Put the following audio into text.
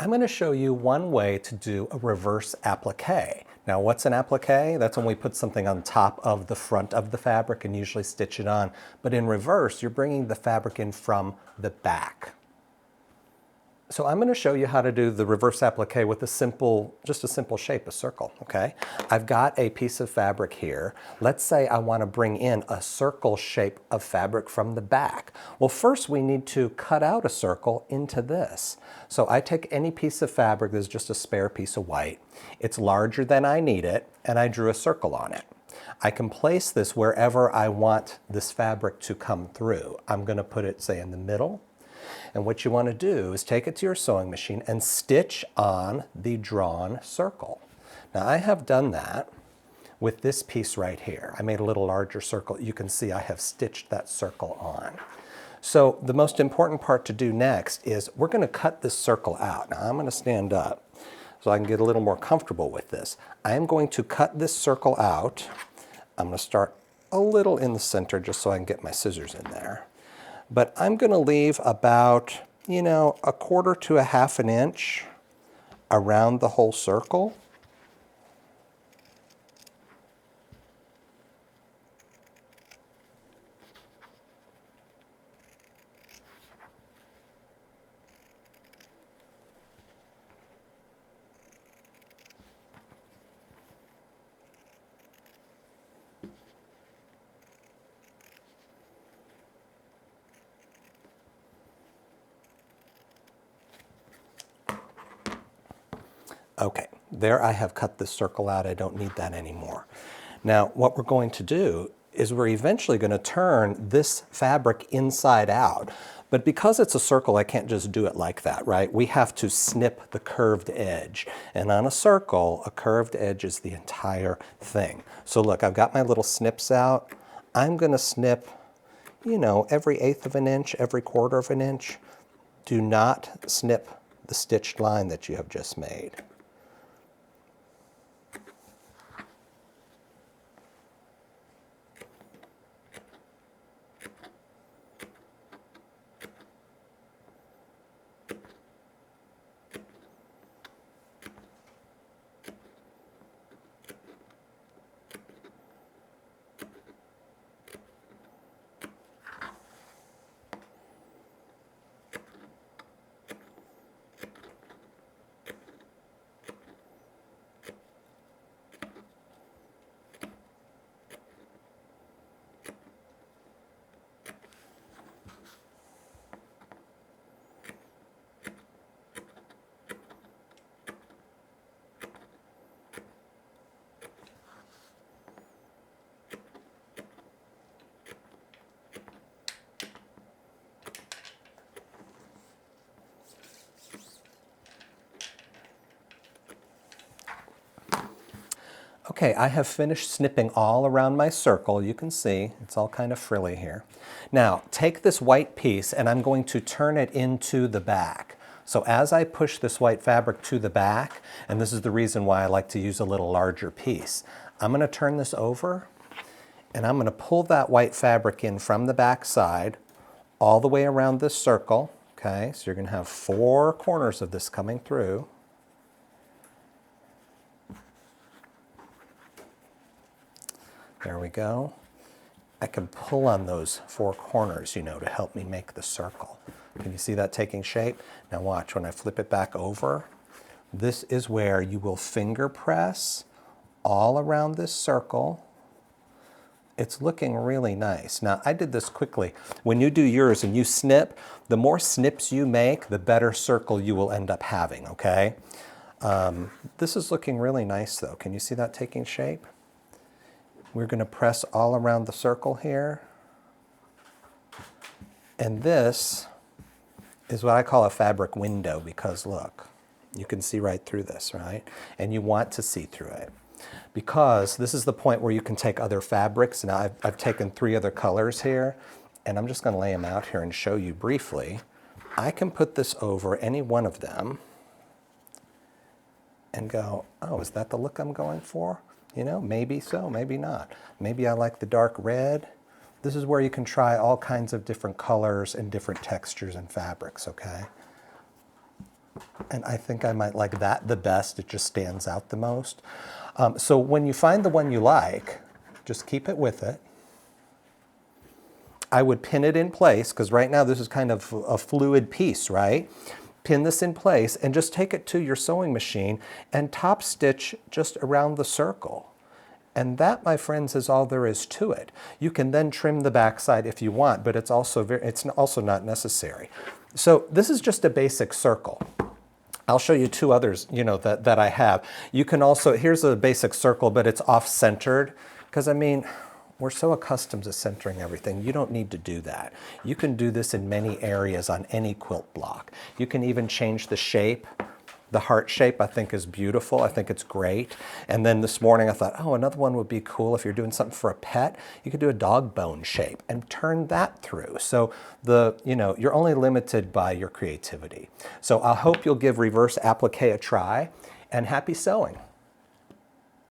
I'm going to show you one way to do a reverse applique. Now, what's an applique? That's when we put something on top of the front of the fabric and usually stitch it on. But in reverse, you're bringing the fabric in from the back. So I'm going to show you how to do the reverse applique with just a simple shape, a circle, okay? I've got a piece of fabric here. Let's say I want to bring in a circle shape of fabric from the back. Well, first we need to cut out a circle into this. So I take any piece of fabric, there's just a spare piece of white. It's larger than I need it, and I drew a circle on it. I can place this wherever I want this fabric to come through. I'm going to put it, say, in the middle. And what you want to do is take it to your sewing machine and stitch on the drawn circle. Now I have done that with this piece right here. I made a little larger circle. You can see I have stitched that circle on. So the most important part to do next is we're going to cut this circle out. Now I'm going to stand up so I can get a little more comfortable with this. I am going to cut this circle out. I'm going to start a little in the center just so I can get my scissors in there. But I'm going to leave about, a quarter to a half an inch around the whole circle. Okay, there I have cut this circle out. I don't need that anymore. Now, what we're going to do is we're eventually going to turn this fabric inside out. But because it's a circle, I can't just do it like that, right? We have to snip the curved edge. And on a circle, a curved edge is the entire thing. So look, I've got my little snips out. I'm going to snip, every eighth of an inch, every quarter of an inch. Do not snip the stitched line that you have just made. Okay, I have finished snipping all around my circle. You can see it's all kind of frilly here. Now, take this white piece and I'm going to turn it into the back. So as I push this white fabric to the back, and this is the reason why I like to use a little larger piece, I'm going to turn this over and I'm going to pull that white fabric in from the back side all the way around this circle. Okay, so you're going to have 4 corners of this coming through. There we go. I can pull on those 4 corners, to help me make the circle. Can you see that taking shape? Now watch, when I flip it back over, this is where you will finger press all around this circle. It's looking really nice. Now, I did this quickly. When you do yours and you snip, the more snips you make, the better circle you will end up having, okay? This is looking really nice though. Can you see that taking shape? We're going to press all around the circle here. And this is what I call a fabric window because look, you can see right through this, right? And you want to see through it because this is the point where you can take other fabrics. Now I've taken 3 other colors here and I'm just going to lay them out here and show you briefly. I can put this over any one of them and go, oh, is that the look I'm going for? Maybe so, maybe not. Maybe I like the dark red. This is where you can try all kinds of different colors and different textures and fabrics, okay? And I think I might like that the best. It just stands out the most. So when you find the one you like, just keep it with it. I would pin it in place, because right now this is kind of a fluid piece, right? Pin this in place and just take it to your sewing machine and top stitch just around the circle. And that, my friends, is all there is to it. You can then trim the backside if you want, but it's also not necessary. So this is just a basic circle. I'll show you two others, that I have. You can also, here's a basic circle, but it's off-centered, because I mean, we're so accustomed to centering everything. You don't need to do that. You can do this in many areas on any quilt block. You can even change the shape. The heart shape I think is beautiful. I think it's great. And then this morning I thought, oh, another one would be cool if you're doing something for a pet. You could do a dog bone shape and turn that through. So you're only limited by your creativity. So I hope you'll give reverse applique a try, and happy sewing.